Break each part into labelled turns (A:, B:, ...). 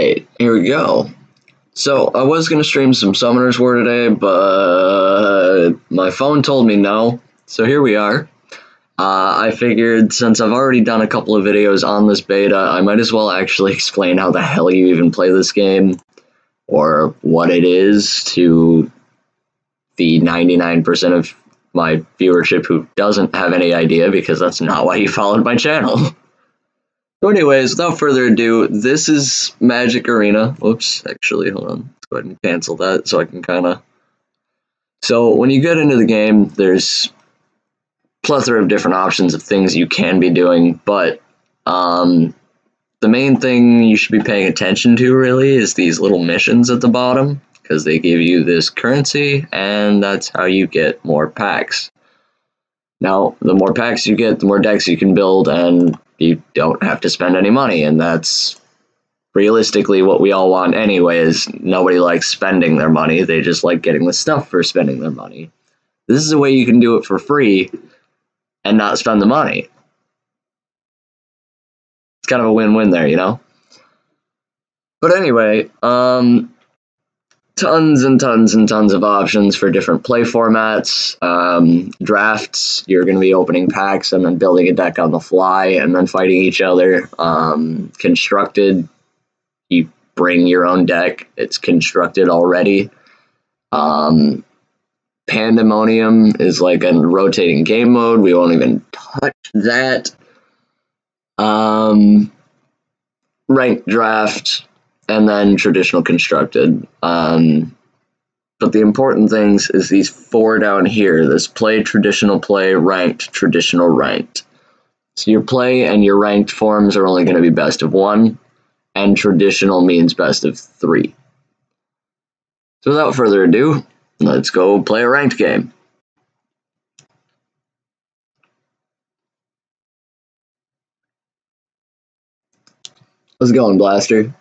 A: Alright, here we go. So, I was going to stream some Summoners War today, but my phone told me no, so here we are. I figured since I've already done a couple of videos on this beta, I might as well actually explain how the hell you even play this game, or what it is to the 99% of my viewership who doesn't have any idea, because that's not why you followed my channel. So anyways, without further ado, this is MTG Arena. Whoops, actually, hold on. Let's go ahead and cancel that so I can kind of... So when you get into the game, there's plethora of different options of things you can be doing, but the main thing you should be paying attention to, really, is these little missions at the bottom, because they give you this currency, and that's how you get more packs. Now, the more packs you get, the more decks you can build, and you don't have to spend any money, and that's realistically what we all want anyways. Nobody likes spending their money, they just like getting the stuff for spending their money. This is a way you can do it for free and not spend the money. It's kind of a win-win there, you know? But anyway, tons and tons and tons of options for different play formats. Drafts, you're going to be opening packs and then building a deck on the fly and then fighting each other. Constructed, you bring your own deck. It's constructed already. Pandemonium is like a rotating game mode. We won't even touch that. Ranked draft, and then traditional constructed. But the important things is these four down here. This play, traditional play, ranked, traditional, ranked. So your play and your ranked forms are only going to be best of 1, and traditional means best of 3. So without further ado, let's go play a ranked game. How's it going, Blaster?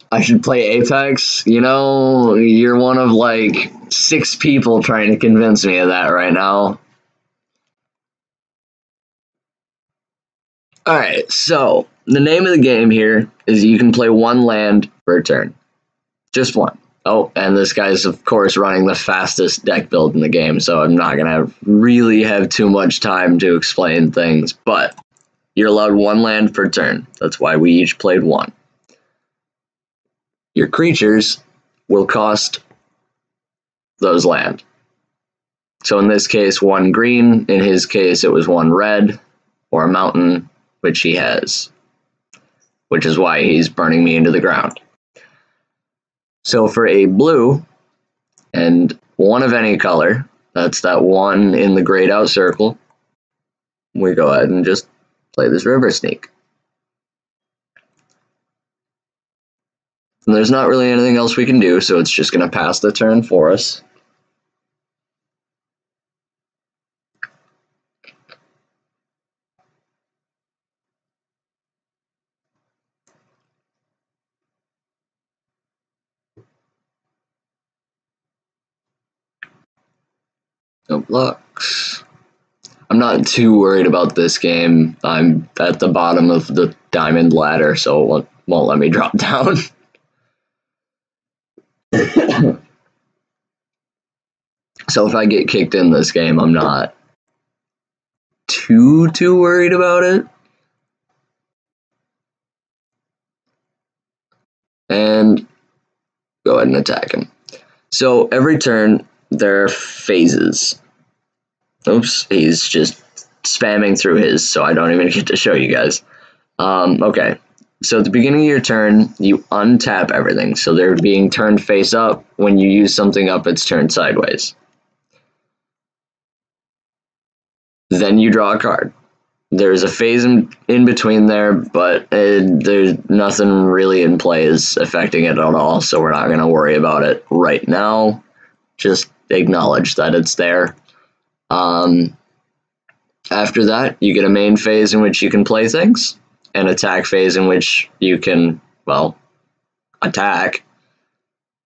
A: I should play Apex? You know, you're one of like 6 people trying to convince me of that right now. Alright, so the name of the game here is you can play 1 land per turn. Just 1. Oh, and this guy's of course running the fastest deck build in the game, so I'm not gonna really have too much time to explain things, but you're allowed 1 land per turn. That's why we each played 1. Your creatures will cost those land. So in this case, 1 green. In his case, it was 1 red, or a mountain, which he has, which is why he's burning me into the ground. So for a blue, and 1 of any color, that's that 1 in the grayed out circle, we go ahead and just play this River Sneak. And there's not really anything else we can do, so it's just going to pass the turn for us. No blocks. I'm not too worried about this game. I'm at the bottom of the diamond ladder, so it won't let me drop down. So if I get kicked in this game, I'm not too worried about it. And go ahead and attack him. So every turn, there are phases. Oops, he's just spamming through his, so I don't even get to show you guys. Okay, so at the beginning of your turn, you untap everything. So they're being turned face up. When you use something up, it's turned sideways. Then you draw a card. There's a phase in between there, but there's nothing really in play is affecting it at all, so we're not going to worry about it right now. Just acknowledge that it's there. After that, you get a main phase in which you can play things, an attack phase in which you can, well, attack,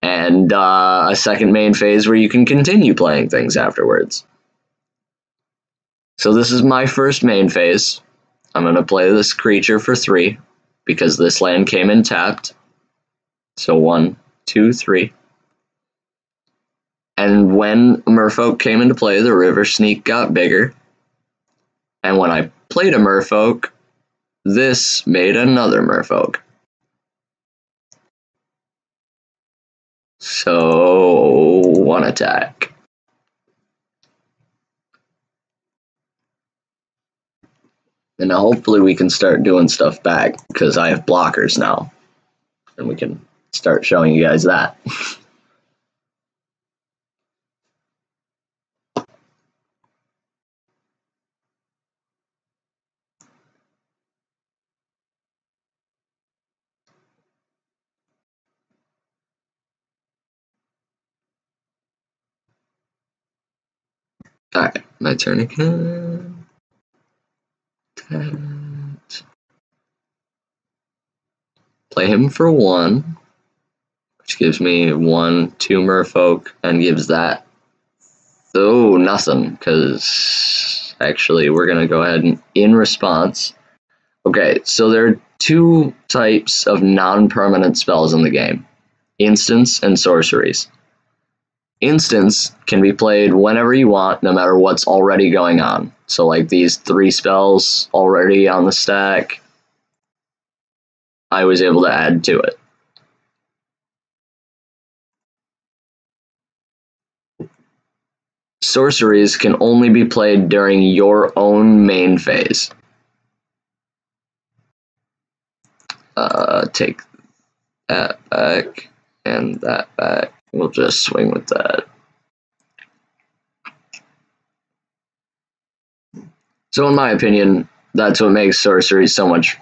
A: and a second main phase where you can continue playing things afterwards. So this is my first main phase. I'm going to play this creature for 3 because this land came in tapped. So 1, 2, 3. And when Merfolk came into play, the River Sneak got bigger. And when I played a Merfolk, this made another Merfolk. So 1 attack. And now hopefully we can start doing stuff back because I have blockers now. And we can start showing you guys that. Alright, my turn again. Play him for 1, which gives me 1, 2 Merfolk, and gives that. Oh, nothing, because actually we're going to go ahead and in response. Okay, so there are 2 types of non-permanent spells in the game: instants and sorceries. Instants can be played whenever you want, no matter what's already going on. So like these 3 spells already on the stack, I was able to add to it. Sorceries can only be played during your own main phase. Take that back and that back. We'll just swing with that. So in my opinion, that's what makes sorceries so much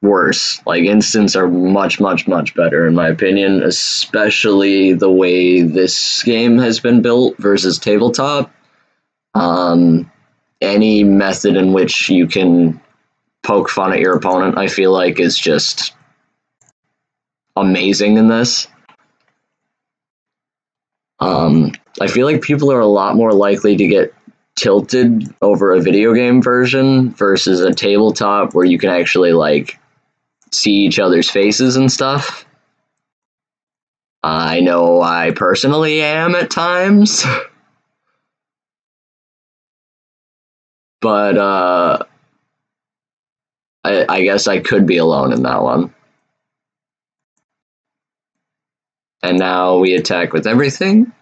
A: worse. Like, instants are much, much, much better in my opinion, especially the way this game has been built versus tabletop. Any method in which you can poke fun at your opponent, I feel like, is just amazing in this. I feel like people are a lot more likely to get tilted over a video game version versus a tabletop where you can actually like see each other's faces and stuff. I know I personally am at times. But I guess I could be alone in that one. And now we attack with everything.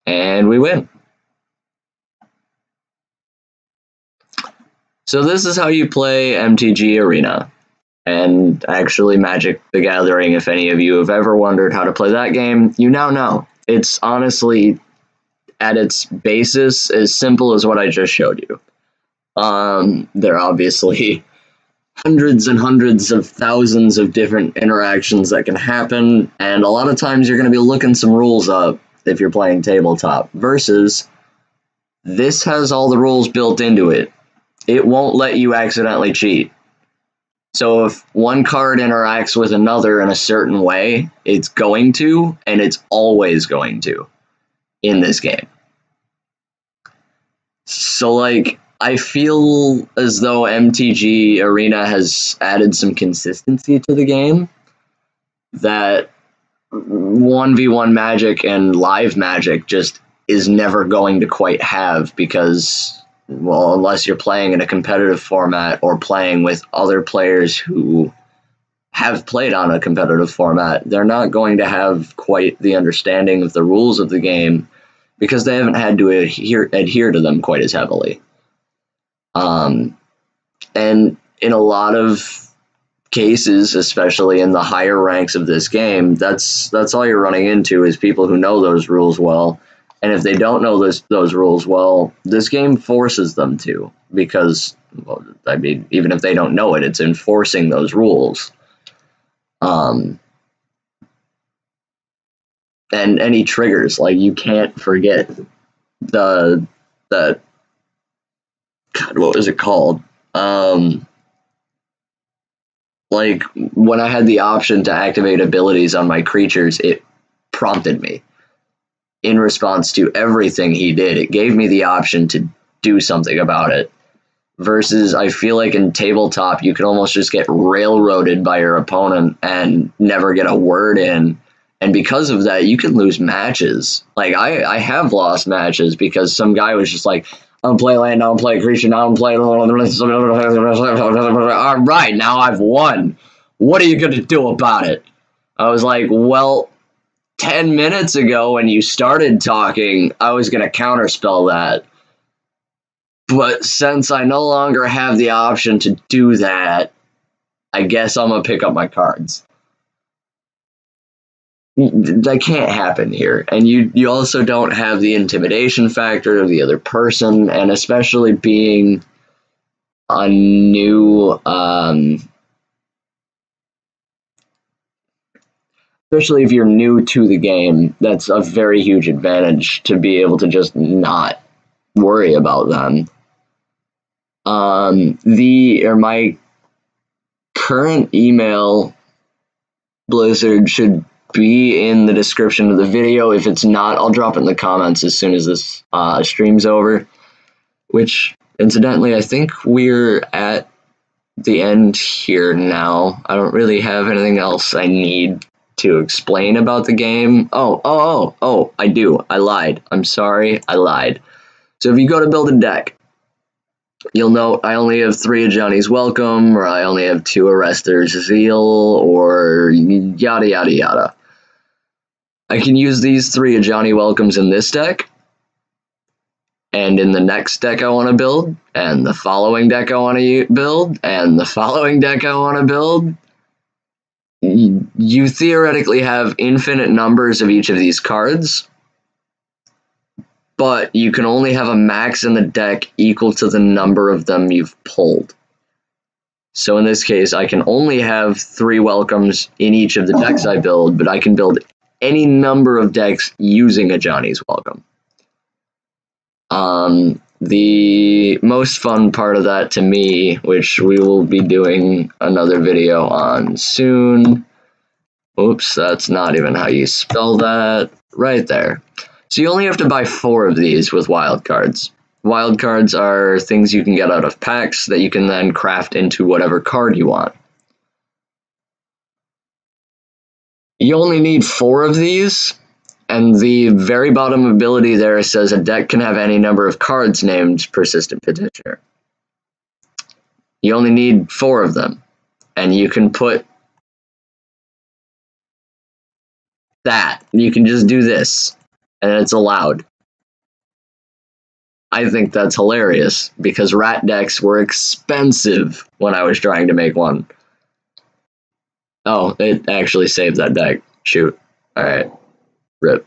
A: And we win. So this is how you play MTG Arena. And actually Magic the Gathering, if any of you have ever wondered how to play that game, you now know. It's honestly, at its basis, as simple as what I just showed you. There are obviously hundreds and hundreds of thousands of different interactions that can happen, and a lot of times you're going to be looking some rules up if you're playing tabletop, versus this has all the rules built into it. It won't let you accidentally cheat. So if one card interacts with another in a certain way, it's going to, and it's always going to in this game. So like, I feel as though MTG Arena has added some consistency to the game that 1v1 Magic and live Magic just is never going to quite have, because, well, unless you're playing in a competitive format or playing with other players who have played on a competitive format, they're not going to have quite the understanding of the rules of the game because they haven't had to adhere to them quite as heavily. And in a lot of cases, especially in the higher ranks of this game, that's all you're running into is people who know those rules well. And if they don't know those rules well, this game forces them to, because, well, I mean, even if they don't know it, it's enforcing those rules. And any triggers, like, you can't forget the God, what was it called? Like, when I had the option to activate abilities on my creatures, it prompted me. In response to everything he did, it gave me the option to do something about it. versus I feel like in tabletop you can almost just get railroaded by your opponent and never get a word in. And because of that, you can lose matches. Like, I have lost matches because some guy was just like, I don't play land, I don't play creature, I don't play... All right, now I've won. What are you going to do about it? I was like, well, 10 minutes ago when you started talking, I was going to counterspell that. But since I no longer have the option to do that, I guess I'm going to pick up my cards. That can't happen here. And you also don't have the intimidation factor of the other person, and especially being a new, especially if you're new to the game, that's a very huge advantage to be able to just not worry about them. My current email, Blizzard, should be in the description of the video. If it's not, I'll drop it in the comments as soon as this stream's over, which incidentally I think we're at the end here now. I don't really have anything else I need to explain about the game. Oh, I do. I lied. I'm sorry, I lied. So if you go to build a deck, you'll note I only have 3 of Johnny's Welcome, or I only have 2 Arrester's Zeal, or yada yada yada. I can use these 3 of Johnny Welcomes in this deck, and in the next deck I want to build, and the following deck I want to build, and the following deck I want to build. You theoretically have infinite numbers of each of these cards, but you can only have a max in the deck equal to the number of them you've pulled. So in this case, I can only have 3 Welcomes in each of the decks I build, but I can build any number of decks using a Johnny's Welcome. The most fun part of that to me, which we will be doing another video on soon. Oops, that's not even how you spell that. Right there. So you only have to buy 4 of these with wild cards. Wild cards are things you can get out of packs that you can then craft into whatever card you want. You only need 4 of these, and the very bottom ability there says a deck can have any number of cards named Persistent Petitioner. You only need 4 of them, and you can put that. You can just do this, and it's allowed. I think that's hilarious, because rat decks were expensive when I was trying to make one. Oh, it actually saved that deck. Shoot. Alright. RIP.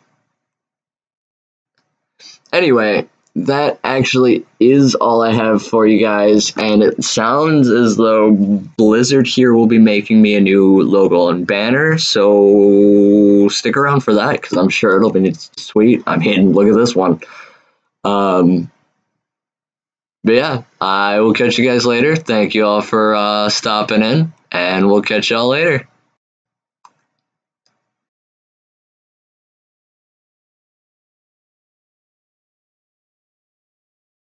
A: Anyway, that actually is all I have for you guys, and it sounds as though Blizzard here will be making me a new logo and banner, so stick around for that, because I'm sure it'll be sweet. I mean, look at this one. But yeah, I will catch you guys later. Thank you all for stopping in, and we'll catch y'all later.